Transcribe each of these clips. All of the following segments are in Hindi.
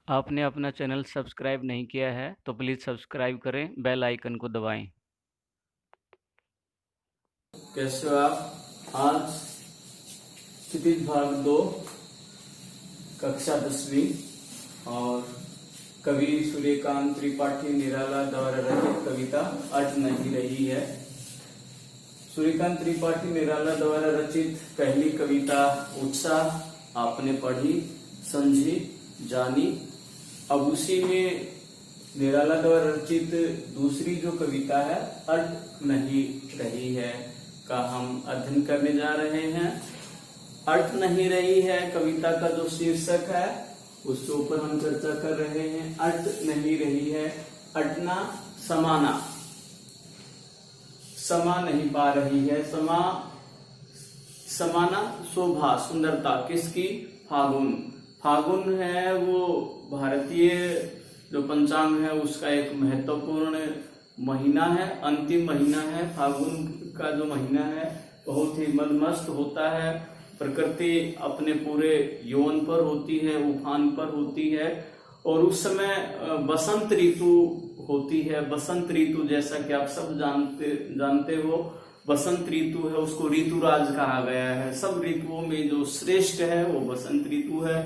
आपने अपना चैनल सब्सक्राइब नहीं किया है तो प्लीज़ सब्सक्राइब करें, बेल आइकन को दबाएं। कैसे हो आप? आज क्षितिज भाग 2 कक्षा 10वीं और कवि सूर्यकांत त्रिपाठी निराला द्वारा रचित कविता अट नहीं रही है। सूर्यकांत त्रिपाठी निराला द्वारा रचित पहली कविता उत्साह आपने पढ़ी, समझी, जानी। अब उसी में निराला द्वारा रचित दूसरी जो कविता है अट नहीं रही है का हम अध्ययन करने जा रहे हैं। अट नहीं रही है कविता का जो शीर्षक है उसके ऊपर हम चर्चा कर रहे हैं। अट नहीं रही है, अटना, समाना, समा नहीं पा रही है, समाना, शोभा, सुंदरता किसकी? फागुन। फागुन है वो भारतीय जो पंचांग है उसका एक महत्वपूर्ण महीना है, अंतिम महीना है। फागुन का जो महीना है बहुत ही मदमस्त होता है। प्रकृति अपने पूरे यौवन पर होती है, उफान पर होती है और उस समय बसंत ऋतु होती है। बसंत ऋतु जैसा कि आप सब जानते हो, बसंत ऋतु है उसको ऋतुराज कहा गया है। सब ऋतुओं में जो श्रेष्ठ है वो बसंत ऋतु है।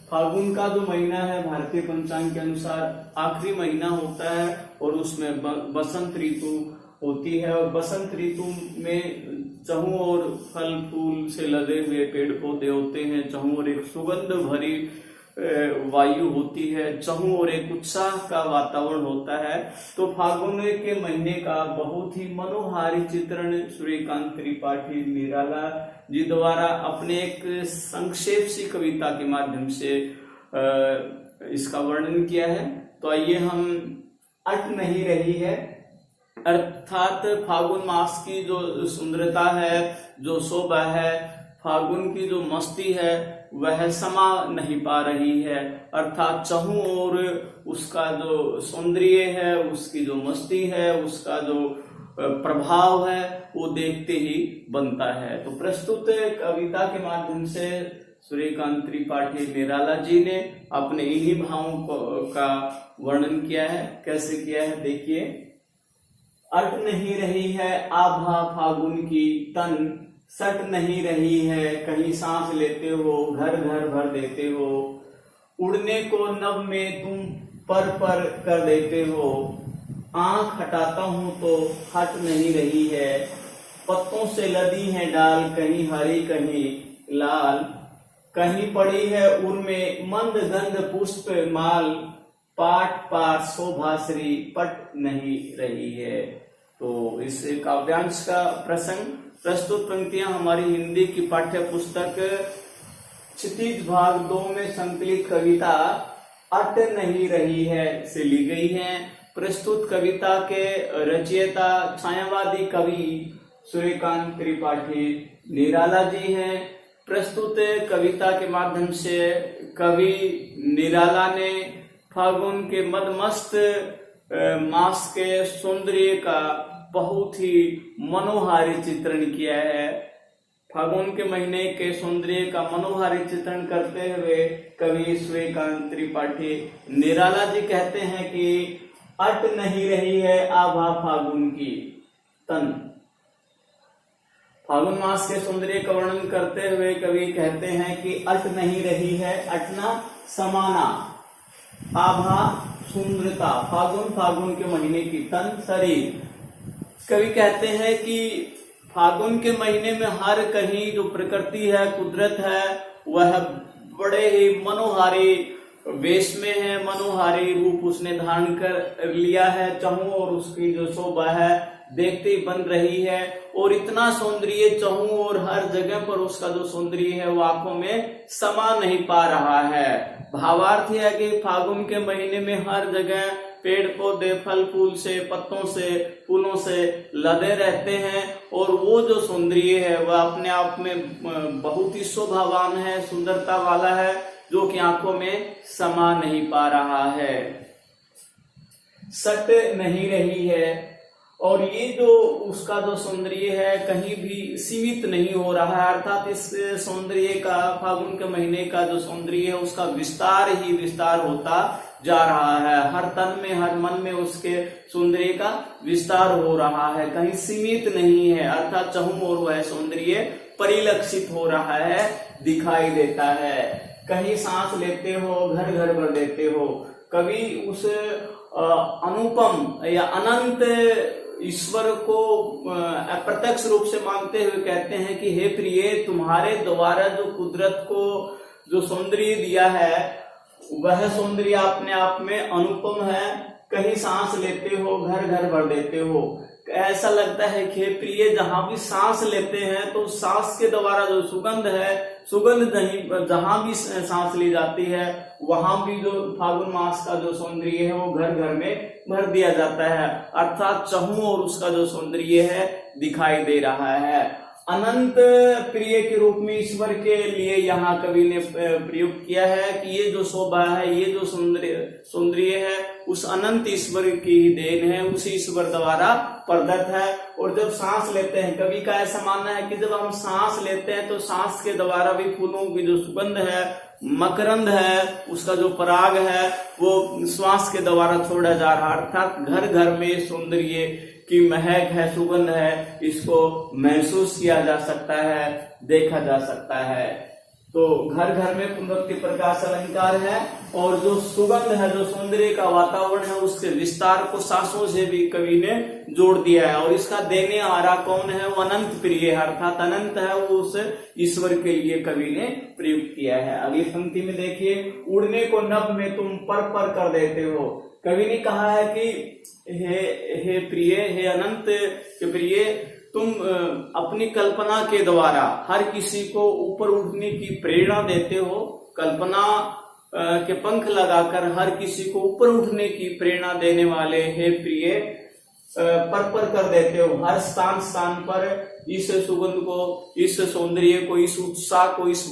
फागुन का जो महीना है भारतीय पंचांग के अनुसार आखिरी महीना होता है और उसमें बसंत ऋतु होती है। और बसंत ऋतु में चहुं ओर फल फूल से लदे हुए पेड़ पौधे होते हैं, चहुं ओर एक सुगंध भरी वायु होती है, चहुं ओर एक उत्साह का वातावरण होता है। तो फागुन के महीने का बहुत ही मनोहारी चित्रण सूर्यकांत त्रिपाठी निराला जी द्वारा अपने एक संक्षेप सी कविता के माध्यम से इसका वर्णन किया है। तो आइए हम अट नहीं रही है अर्थात फागुन मास की जो सुंदरता है, जो शोभा है, फागुन की जो मस्ती है वह समा नहीं पा रही है। अर्थात चहुं और उसका जो सौंदर्य है, उसकी जो मस्ती है, उसका जो प्रभाव है वो देखते ही बनता है। तो प्रस्तुत कविता के माध्यम से सूर्यकांत त्रिपाठी निराला जी ने अपने इन्हीं भावों का वर्णन किया है। कैसे किया है देखिए। अट नहीं रही है आभा फागुन की तन, सट नहीं रही है कहीं सांस लेते हो, घर घर भर देते हो, उड़ने को नभ में तुम पर पर कर देते हो, आंख हटाता हूं तो हट नहीं रही है, पत्तों से लदी है डाल कहीं हरी कहीं लाल, कहीं पड़ी है उर में मंद गंध पुष्प माल, पाठ पार शोभाश्री पट नहीं रही है। तो इस काव्यांश का प्रसंग प्रस्तुत पंक्तियां हमारी हिंदी की पाठ्य पुस्तक क्षितिज भाग 2 में संकलित कविता अट नहीं रही है से ली गई है। प्रस्तुत कविता के रचयिता छायावादी कवि सूर्यकांत त्रिपाठी निराला जी हैं। प्रस्तुत कविता के माध्यम से कवि निराला ने फागुन के मदमस्त मास के सौंदर्य का बहुत ही मनोहारी चित्रण किया है। फागुन के महीने के सौंदर्य का मनोहारी चित्रण करते हुए कवि सूर्यकांत त्रिपाठी निराला जी कहते हैं कि अट नहीं रही है आभा फागुन की तन। फागुन मास के सौंदर्य का वर्णन करते हुए कवि कहते हैं कि अट नहीं रही है, अटना, समाना, आभा, सुंदरता, फागुन के महीने की तन, शरीर। कवि कहते हैं कि फागुन के महीने में हर कहीं जो प्रकृति है, कुदरत है, वह बड़े ही मनोहारी वेश में है, मनोहारी रूप उसने धारण कर लिया है। चहुं और उसकी जो शोभा है देखते ही बन रही है और इतना सौंदर्य चहुं और हर जगह पर उसका जो सौंदर्य है वो आंखों में समा नहीं पा रहा है। भावार्थ है कि फागुन के महीने में हर जगह पेड़ पौधे फल फूल से, पत्तों से, फूलों से लदे रहते हैं और वो जो सौंदर्य है वह अपने आप में बहुत ही शोभावान है, सुंदरता वाला है, जो कि आंखों में समा नहीं पा रहा है। सट नहीं रही है और ये जो उसका जो सौंदर्य है कहीं भी सीमित नहीं हो रहा है, अर्थात इस सौंदर्य का, फागुन के महीने का जो सौंदर्य है उसका विस्तार ही विस्तार होता जा रहा है। हर तन में, हर मन में उसके सौंदर्य का विस्तार हो रहा है, कहीं सीमित नहीं है, अर्थात चहुं ओर वह सौंदर्य परिलक्षित हो रहा है, दिखाई देता है। कहीं सांस लेते हो, घर घर भर देते हो। कवि उस अनुपम या अनंत ईश्वर को अप्रत्यक्ष रूप से मानते हुए कहते हैं कि हे प्रिय, तुम्हारे द्वारा जो कुदरत को जो सौंदर्य दिया है वह सौंदर्य अपने आप में अनुपम है। कहीं सांस लेते हो, घर घर भर देते हो। ऐसा लगता है कि हे प्रिय, जहां भी सांस लेते हैं तो सांस के द्वारा जो सुगंध है, सुगंध जहां भी सांस ली जाती है वहां भी जो फागुन मास का जो सौंदर्य है वो घर घर में भर दिया जाता है, अर्थात चहुं और उसका जो सौंदर्य है दिखाई दे रहा है। अनंत प्रिय के रूप में ईश्वर के लिए यहाँ कवि ने प्रयुक्त किया है कि ये जो शोभा है, ये जो सौंदर्य है उस अनंत ईश्वर की ही देन है, उस ईश्वर द्वारा प्रदत्त है। और जब सांस लेते हैं, कवि का ऐसा मानना है कि जब हम सांस लेते हैं तो सांस के द्वारा भी फूलों की जो सुगंध है, मकरंद है, उसका जो पराग है वो श्वास के द्वारा छोड़ा जा रहा है, अर्थात घर घर में सौंदर्य की महक है, सुगंध है, इसको महसूस किया जा सकता है, देखा जा सकता है। तो घर घर में पुनरुक्ति प्रकाश अलंकार है और जो सुगंध है, जो सौंदर्य का वातावरण है, उसके विस्तार को सांसों से भी कवि ने जोड़ दिया है। और इसका देने हारा कौन है? वो अनंत प्रिय है, अर्थात अनंत है, वो उस ईश्वर के लिए कवि ने प्रयुक्त किया है। अगली पंक्ति में देखिए, उड़ने को नभ में तुम पर पर कर देते हो। कवि ने कहा है कि हे प्रिय, हे अनंत के प्रिय, तुम अपनी कल्पना के द्वारा हर किसी को ऊपर उठने की प्रेरणा देते हो। कल्पना के पंख लगाकर हर किसी को ऊपर उठने की प्रेरणा देने वाले हे प्रिय, पर कर देते हो। हर स्थान स्थान पर इस सुगंध को, इस सौंदर्य को, इस उत्साह को, इस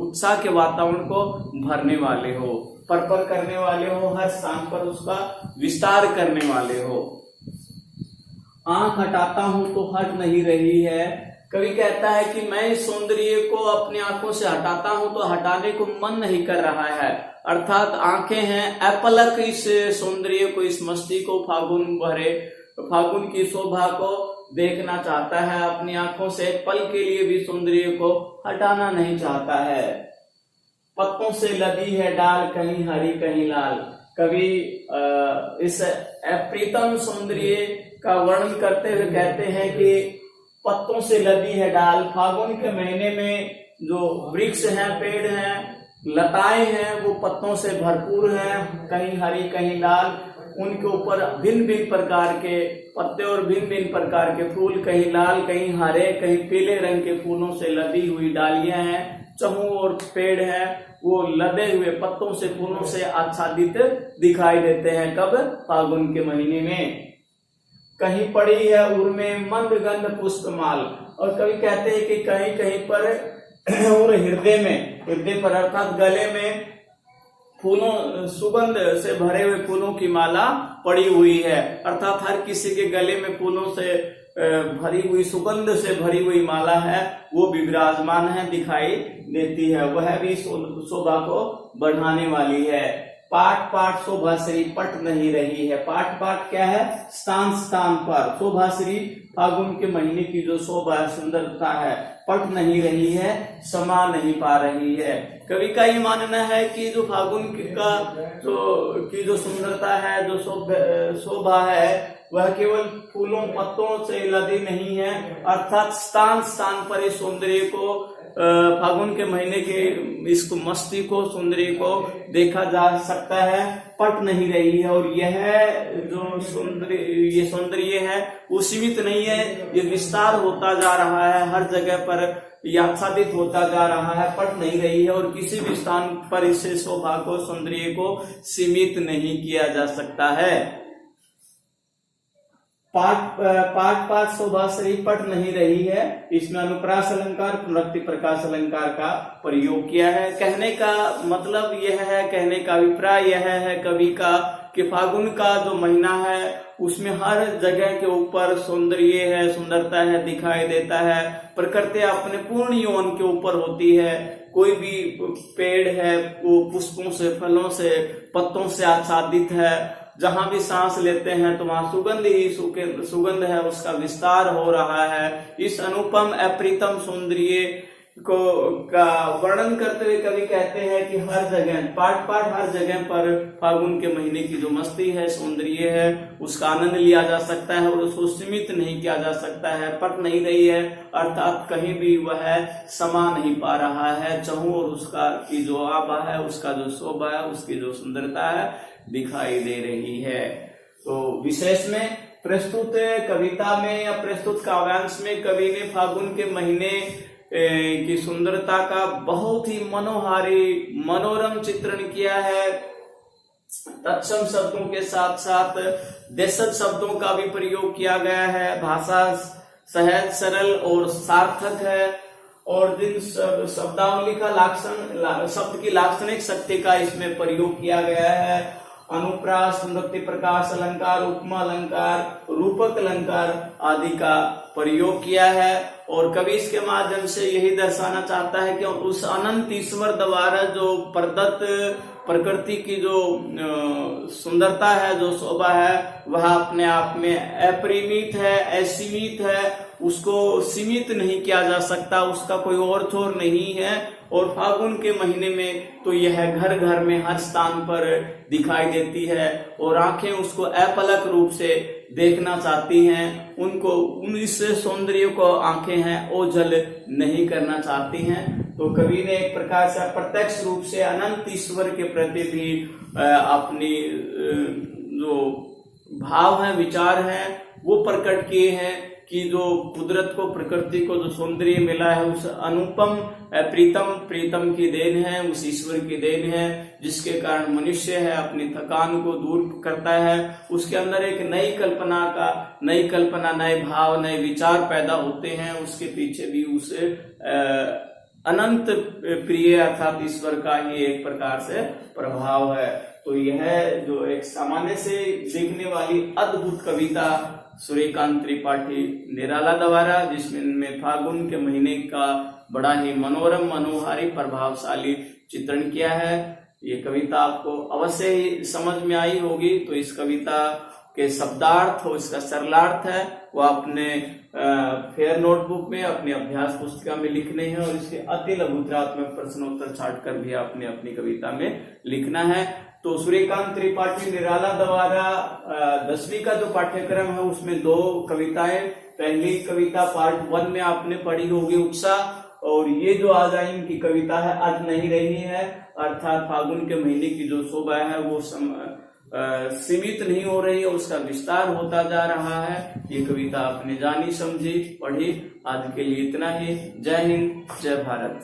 उत्साह के वातावरण को भरने वाले हो, पर करने वाले हो, हर स्थान पर उसका विस्तार करने वाले हो। आंख हटाता हूं तो हट नहीं रही है। कवि कहता है कि मैं इस सौंदर्य को अपनी आंखों से हटाता हूं तो हटाने को मन नहीं कर रहा है, अर्थात आंखें हैं अपलक इस सौंदर्य को, इस मस्ती को, फागुन की शोभा को देखना चाहता है अपनी आंखों से, पल के लिए भी सौंदर्य को हटाना नहीं चाहता है। पत्तों से लदी है डाल, कहीं हरी कहीं लाल। कवि इस अप्रीतम सौंदर्य का वर्णन करते हुए कहते हैं कि पत्तों से लदी है डाल। फागुन के महीने में जो वृक्ष हैं, पेड़ हैं, लताएं हैं, वो पत्तों से भरपूर हैं, कहीं हरी कहीं लाल। उनके ऊपर भिन्न भिन्न प्रकार के पत्ते और भिन्न भिन्न प्रकार के फूल, कहीं लाल, कहीं हरे, कहीं पीले रंग के फूलों से लदी हुई डालियां हैं। चहुं और पेड़ है वो लदे हुए पत्तों से, फूलों से आच्छादित दिखाई देते हैं। कब? फागुन के महीने में। कहीं पड़ी है उर्मे मंद गंध पुष्पमाल। और कवि कहते हैं कि कहीं कहीं पर और हृदय पर अर्थात गले में फूलों, सुगंध से भरे हुए फूलों की माला पड़ी हुई है, अर्थात हर किसी के गले में फूलों से भरी हुई, सुगंध से भरी हुई माला है, वो भी विराजमान है, दिखाई देती है। वह भी शोभा को बढ़ाने वाली है। पाट पाट शोभाश्री पट नहीं रही है। पाट पाट क्या है? स्थान स्थान पर। शोभाश्री फागुन के महीने की जो शोभा सुंदरता है, पट नहीं रही है, समा नहीं पा रही है। कवि का ये मानना है कि जो फागुन की जो सुंदरता है, जो शोभा है, वह केवल फूलों पत्तों से लदी नहीं है, अर्थात स्थान स्थान पर इस सौंदर्य को, फागुन के महीने के इसको, मस्ती को, सौंदर्य को देखा जा सकता है, पट नहीं रही है। और यह जो सौंदर्य है वो सीमित नहीं है, ये विस्तार होता जा रहा है, हर जगह पर आच्छादित होता जा रहा है, पट नहीं रही है। और किसी भी स्थान पर इस शोभा को, सौंदर्य को सीमित नहीं किया जा सकता है। पाट शोभाश्री पट नहीं रही है, इसमें अनुप्रास अलंकार, पुनरुक्ति प्रकाश अलंकार का प्रयोग किया है। कहने का मतलब यह है, कहने का अभिप्राय यह है कवि का कि फागुन का जो महीना है उसमें हर जगह के ऊपर सौंदर्य है, सुंदरता है, दिखाई देता है। प्रकृति अपने पूर्ण यौवन के ऊपर होती है। कोई भी पेड़ है वो पुष्पों से, फलों से, पत्तों से आच्छादित है। जहां भी सांस लेते हैं तो वहां सुगंध ही सुगंध है, उसका विस्तार हो रहा है। इस अनुपम अप्रीतम सौंदर्य का वर्णन करते हुए कवि कहते हैं कि हर जगह पाठ हर जगह पर फागुन के महीने की जो मस्ती है, सौंदर्य है, उसका आनंद लिया जा सकता है और उसको सीमित नहीं किया जा सकता है, पट नहीं रही है, अर्थात कहीं भी वह समा नहीं पा रहा है। चहु और उसका की जो आभा है, उसका जो शोभा है, उसकी जो सुंदरता है दिखाई दे रही है। तो विशेष में प्रस्तुत कविता में या प्रस्तुत काव्यांश में कवि ने फागुन के महीने की सुंदरता का बहुत ही मनोहारी, मनोरम चित्रण किया है। तत्सम शब्दों के साथ साथ देशज शब्दों का भी प्रयोग किया गया है। भाषा सहज, सरल और सार्थक है और जिन शब्दावली का शब्द की लाक्षणिक शक्ति का इसमें प्रयोग किया गया है। अनुप्रास, स्मृति प्रकाश अलंकार, उपमा अलंकार, रूपक अलंकार आदि का प्रयोग किया है। और कवि इसके माध्यम से यही दर्शाना चाहता है कि उस अनंत ईश्वर द्वारा जो प्रदत्त प्रकृति की जो सुंदरता है, जो शोभा है, वह अपने आप में अपरिमित है, असीमित है, उसको सीमित नहीं किया जा सकता, उसका कोई और छोर नहीं है। और फागुन के महीने में तो यह घर घर में हर स्थान पर दिखाई देती है और आंखें उसको अपलक रूप से देखना चाहती हैं। उनको इस सौंदर्य को आंखें हैं ओझल नहीं करना चाहती हैं। तो कवि ने एक प्रकार से प्रत्यक्ष रूप से अनंत ईश्वर के प्रति भी अपनी जो भाव है, विचार है, वो प्रकट किए हैं कि जो कुदरत को, प्रकृति को जो सौंदर्य मिला है उस अनुपम प्रीतम की देन है, उस ईश्वर की देन है, जिसके कारण मनुष्य है अपनी थकान को दूर करता है। उसके अंदर एक नई कल्पना, नए भाव, नए विचार पैदा होते हैं। उसके पीछे भी उस अनंत प्रिय अर्थात ईश्वर का ही एक प्रकार से प्रभाव है। तो यह जो एक सामान्य से देखने वाली अद्भुत कविता सूर्यकांत त्रिपाठी निराला द्वारा, जिसमें फागुन के महीने का बड़ा ही मनोरम, मनोहारी, प्रभावशाली चित्रण किया है। ये कविता आपको अवश्य ही समझ में आई होगी। तो इस कविता के शब्दार्थ और इसका सरलार्थ है वो अपने फेयर नोटबुक में, अपनी अभ्यास पुस्तिका में लिखने हैं और इसके अति लघुत्रात्मक प्रश्नोत्तर छाट कर भी आपने अपनी कविता में लिखना है। तो सूर्यकांत त्रिपाठी निराला द्वारा 10वीं का जो पाठ्यक्रम है उसमें 2 कविताएं, पहली कविता पार्ट 1 में आपने पढ़ी होगी उत्साह, और ये जो आज आई इनकी कविता है आज नहीं रही है, अर्थात फागुन के महीने की जो शोभा है वो सीमित नहीं हो रही है, उसका विस्तार होता जा रहा है। ये कविता आपने जानी, समझी, पढ़ी। आज के लिए इतना ही। जय हिंद, जय भारत।